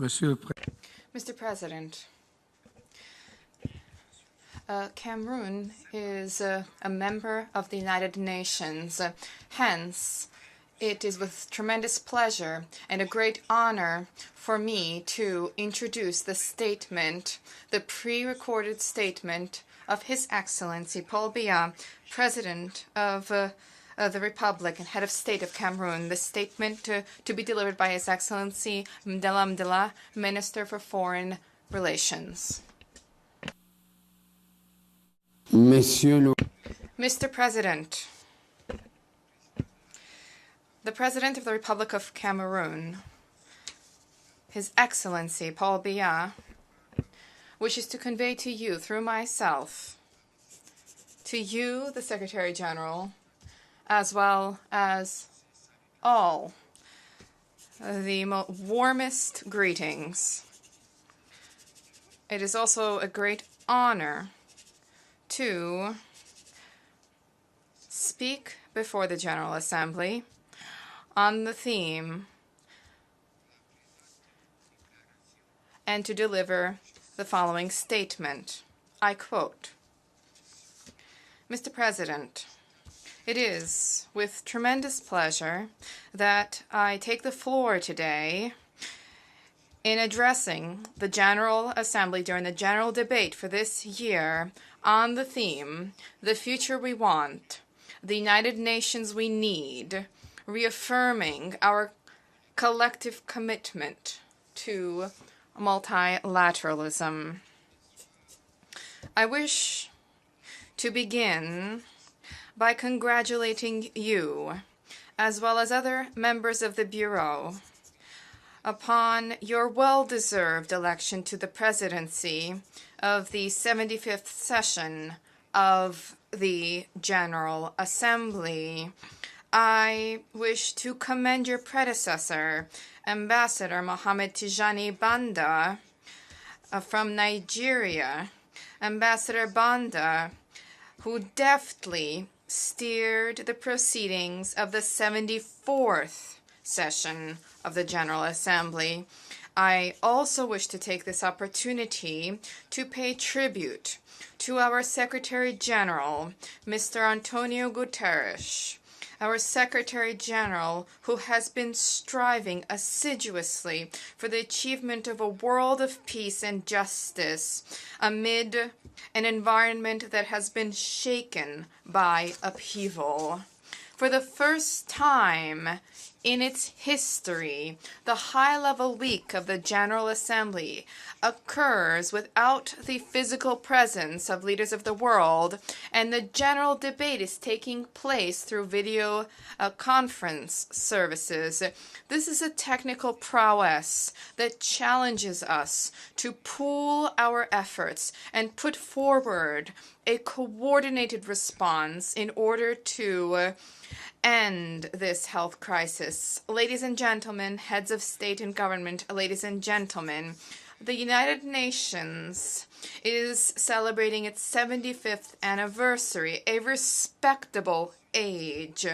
Mr. President, Cameroon is a member of the United Nations. Hence, it is with tremendous pleasure and a great honor for me to introduce the statement, the pre-recorded statement of His Excellency Paul Biya, President of the Republic and Head of State of Cameroon. The statement to be delivered by His Excellency Mbella, Minister for Foreign Relations. Mr. President, the President of the Republic of Cameroon, His Excellency Paul Biya, wishes to convey to you through myself, to you, the Secretary General, as well as all, the warmest greetings. It is also a great honor to speak before the General Assembly on the theme and to deliver the following statement. I quote, Mr. President, it is with tremendous pleasure that I take the floor today in addressing the General Assembly during the general debate for this year on the theme, The Future We Want, the United Nations We Need, reaffirming our collective commitment to multilateralism. I wish to begin by congratulating you, as well as other members of the Bureau, upon your well-deserved election to the presidency of the 75th session of the General Assembly. I wish to commend your predecessor, Ambassador Mohamed Tijani Banda from Nigeria. Ambassador Banda, who deftly steered the proceedings of the 74th session of the General Assembly. I also wish to take this opportunity to pay tribute to our Secretary General, Mr. Antonio Guterres, our Secretary General, who has been striving assiduously for the achievement of a world of peace and justice amid an environment that has been shaken by upheaval. For the first time in its history, the high-level week of the General Assembly occurs without the physical presence of leaders of the world, and the general debate is taking place through video conference services. This is a technical prowess that challenges us to pool our efforts and put forward a coordinated response in order to end this health crisis. Ladies and gentlemen, heads of state and government, ladies and gentlemen, the United Nations is celebrating its 75th anniversary, a respectable age,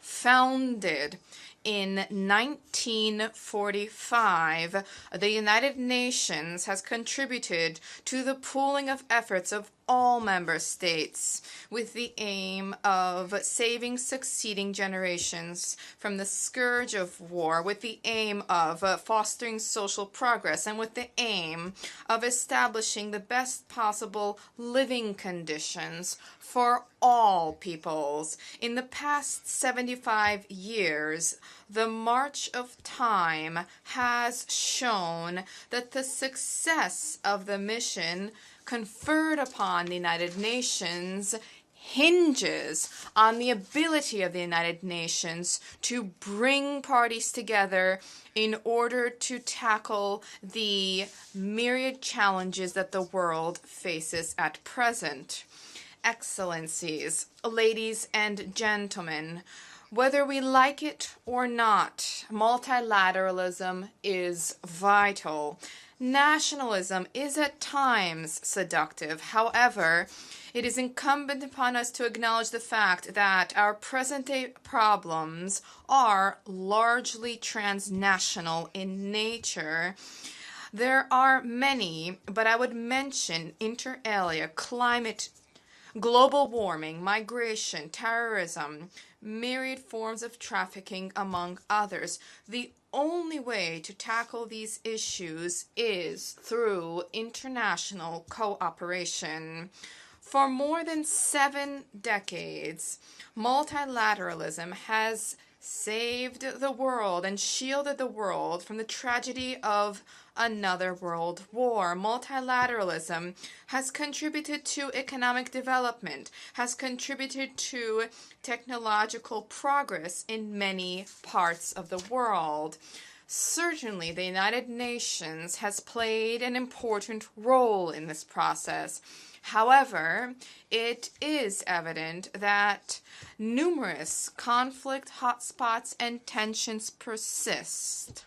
founded in 1945. The United Nations has contributed to the pooling of efforts of all member states with the aim of saving succeeding generations from the scourge of war, with the aim of fostering social progress, and with the aim of establishing the best possible living conditions for all peoples. In the past 75 years, the march of time has shown that the success of the mission conferred upon the United Nations hinges on the ability of the United Nations to bring parties together in order to tackle the myriad challenges that the world faces at present. Excellencies, ladies and gentlemen, whether we like it or not, multilateralism is vital. Nationalism is at times seductive. However, It is incumbent upon us to acknowledge the fact that our present-day problems are largely transnational in nature. There are many, but I would mention inter alia, climate, global warming, migration, terrorism, myriad forms of trafficking, among others. The only way to tackle these issues is through international cooperation. For more than 7 decades, multilateralism has saved the world and shielded the world from the tragedy of another world war. Multilateralism has contributed to economic development, has contributed to technological progress in many parts of the world. Certainly, the United Nations has played an important role in this process. However, it is evident that numerous conflict hotspots and tensions persist.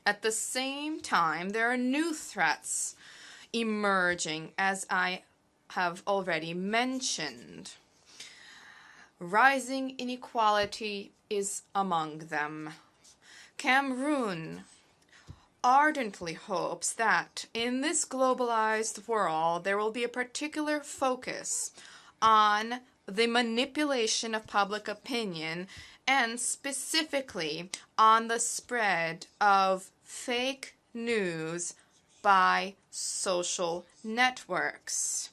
At the same time, there are new threats emerging, as I have already mentioned. Rising inequality is among them. Cameroon ardently hopes that in this globalized world there will be a particular focus on the manipulation of public opinion and specifically on the spread of fake news by social networks.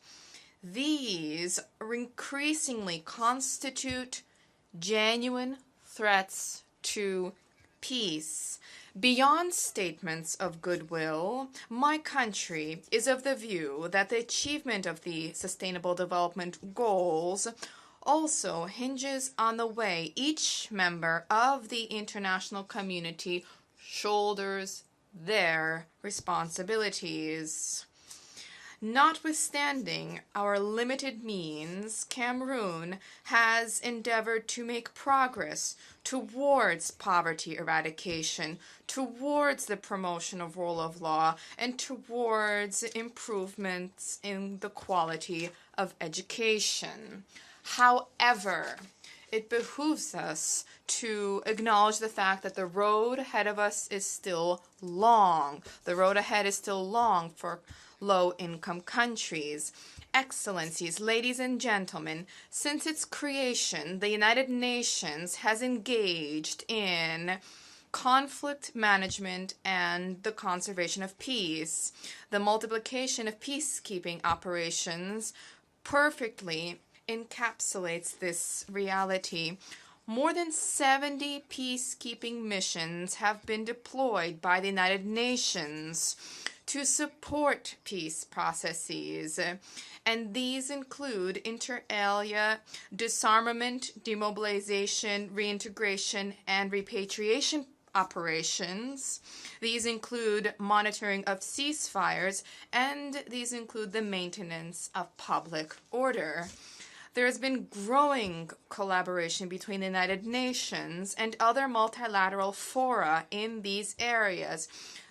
These increasingly constitute genuine threats to peace. Beyond statements of goodwill, my country is of the view that the achievement of the Sustainable Development Goals also hinges on the way each member of the international community shoulders their responsibilities. Notwithstanding our limited means, Cameroon has endeavored to make progress towards poverty eradication, towards the promotion of rule of law, and towards improvements in the quality of education. However, it behooves us to acknowledge the fact that the road ahead of us is still long. The road ahead is still long for low-income countries. Excellencies, ladies and gentlemen, since its creation, the United Nations has engaged in conflict management and the conservation of peace. The multiplication of peacekeeping operations perfectly encapsulates this reality. More than 70 peacekeeping missions have been deployed by the United Nations to support peace processes, and these include inter alia disarmament, demobilization, reintegration, and repatriation operations. These include monitoring of ceasefires, and these include the maintenance of public order. There has been growing collaboration between the United Nations and other multilateral fora in these areas.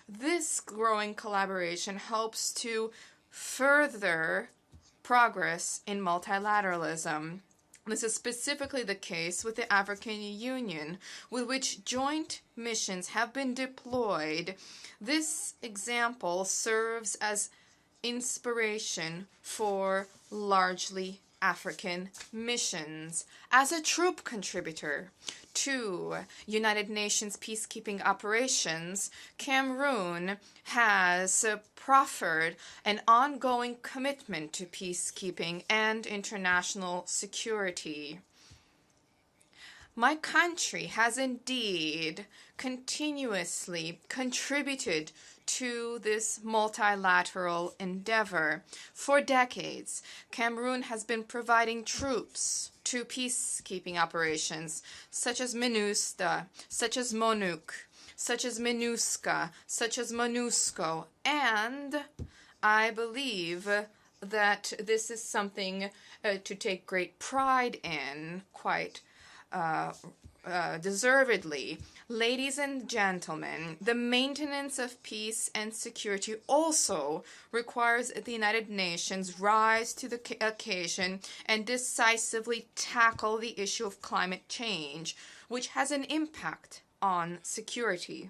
This growing collaboration helps to further progress in multilateralism. This is specifically the case with the African Union, with which joint missions have been deployed. This example serves as inspiration for largely African missions. As a troop contributor to United Nations peacekeeping operations, Cameroon has proffered an ongoing commitment to peacekeeping and international security. My country has indeed continuously contributed to this multilateral endeavor. For decades, Cameroon has been providing troops to peacekeeping operations such as MINUSTA, such as MONUC, such as MINUSCA, such as MONUSCO, and I believe that this is something to take great pride in, quite deservedly. Ladies and gentlemen, the maintenance of peace and security also requires the United Nations rise to the occasion and decisively tackle the issue of climate change, which has an impact on security.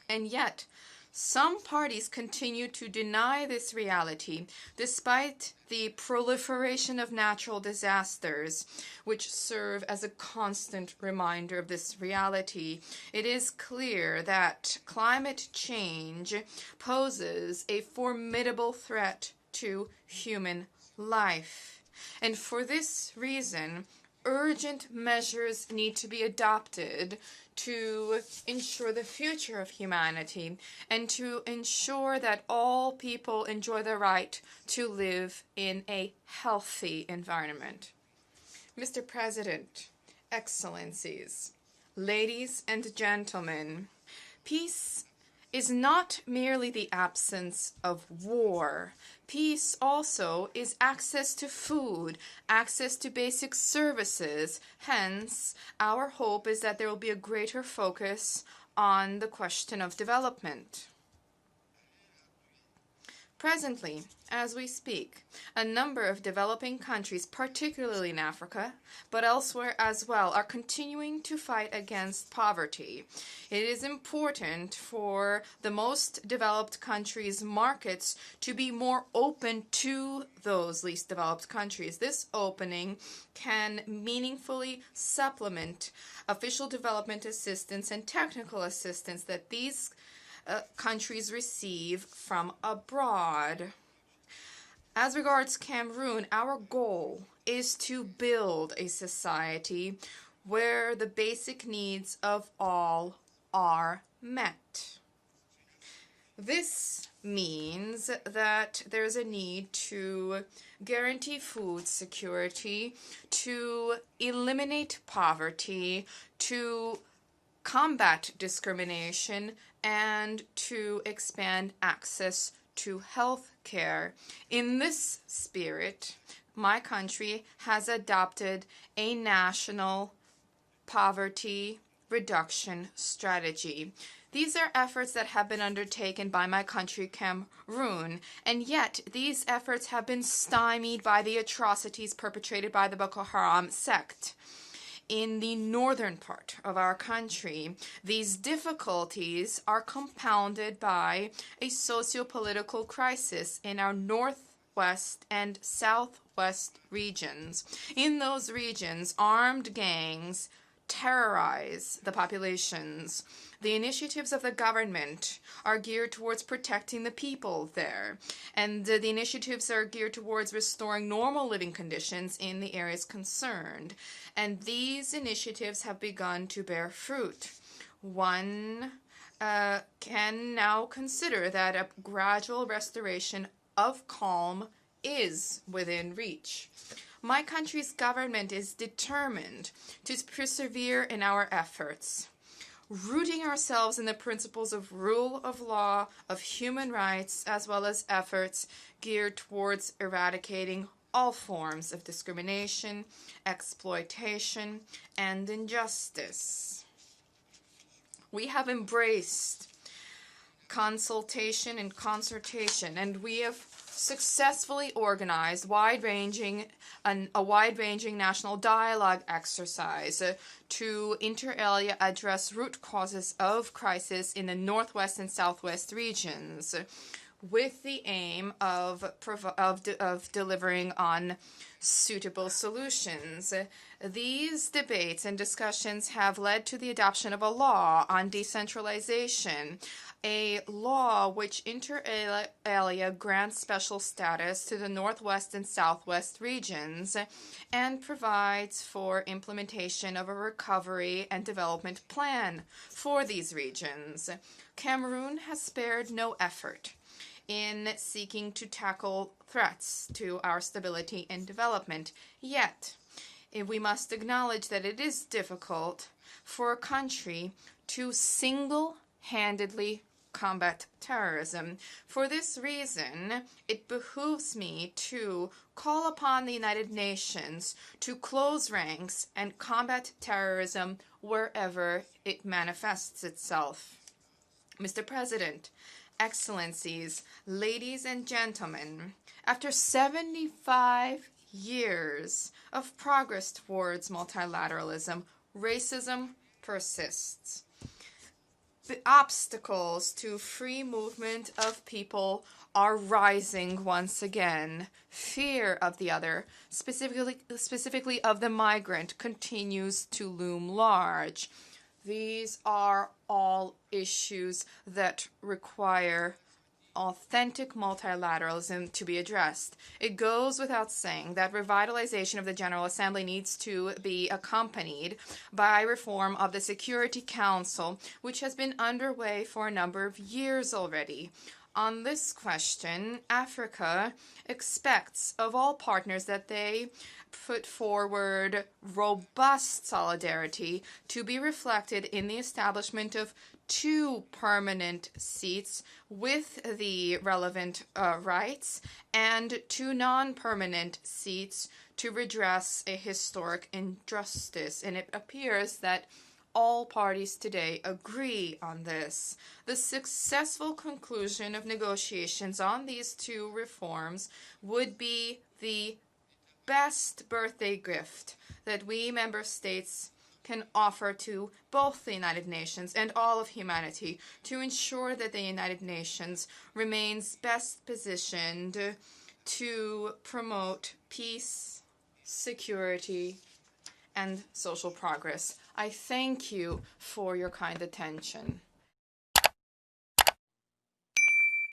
And yet, some parties continue to deny this reality despite the proliferation of natural disasters, which serve as a constant reminder of this reality. It is clear that climate change poses a formidable threat to human life. And for this reason, urgent measures need to be adopted to ensure the future of humanity and to ensure that all people enjoy the right to live in a healthy environment. Mr. President, Excellencies, ladies and gentlemen, peace is not merely the absence of war. Peace also is access to food, access to basic services. Hence, our hope is that there will be a greater focus on the question of development. Presently, as we speak, a number of developing countries, particularly in Africa, but elsewhere as well, are continuing to fight against poverty. It is important for the most developed countries' markets to be more open to those least developed countries. This opening can meaningfully supplement official development assistance and technical assistance that these countries receive from abroad. As regards Cameroon, our goal is to build a society where the basic needs of all are met. This means that there's a need to guarantee food security, to eliminate poverty, to combat discrimination, and to expand access to health care. In this spirit, my country has adopted a national poverty reduction strategy. These are efforts that have been undertaken by my country, Cameroon, and yet these efforts have been stymied by the atrocities perpetrated by the Boko Haram sect. In the northern part of our country, these difficulties are compounded by a socio-political crisis in our northwest and southwest regions. In those regions, armed gangs terrorize the populations. The initiatives of the government are geared towards protecting the people there, and the initiatives are geared towards restoring normal living conditions in the areas concerned. And these initiatives have begun to bear fruit. One can now consider that a gradual restoration of calm is within reach. My country's government is determined to persevere in our efforts, rooting ourselves in the principles of rule of law, of human rights, as well as efforts geared towards eradicating all forms of discrimination, exploitation, and injustice. We have embraced consultation and concertation, and we have successfully organized a wide-ranging national dialogue exercise to inter alia address root causes of crisis in the northwest and southwest regions, with the aim of delivering on suitable solutions. These debates and discussions have led to the adoption of a law on decentralization, a law which inter alia grants special status to the northwest and southwest regions and provides for implementation of a recovery and development plan for these regions. Cameroon has spared no effort in seeking to tackle threats to our stability and development. Yet, we must acknowledge that it is difficult for a country to single-handedly combat terrorism. For this reason, it behooves me to call upon the United Nations to close ranks and combat terrorism wherever it manifests itself. Mr. President, Excellencies, ladies and gentlemen, after 75 years of progress towards multilateralism, racism persists. The obstacles to free movement of people are rising once again. Fear of the other, specifically of the migrant, continues to loom large. These are all issues that require authentic multilateralism to be addressed. It goes without saying that revitalization of the General Assembly needs to be accompanied by reform of the Security Council, which has been underway for a number of years already. On this question, Africa expects of all partners that they put forward robust solidarity to be reflected in the establishment of 2 permanent seats with the relevant rights and 2 non-permanent seats to redress a historic injustice. And it appears that all parties today agree on this. The successful conclusion of negotiations on these 2 reforms would be the best birthday gift that we member states can offer to both the United Nations and all of humanity to ensure that the United Nations remains best positioned to promote peace, security, and social progress. I thank you for your kind attention.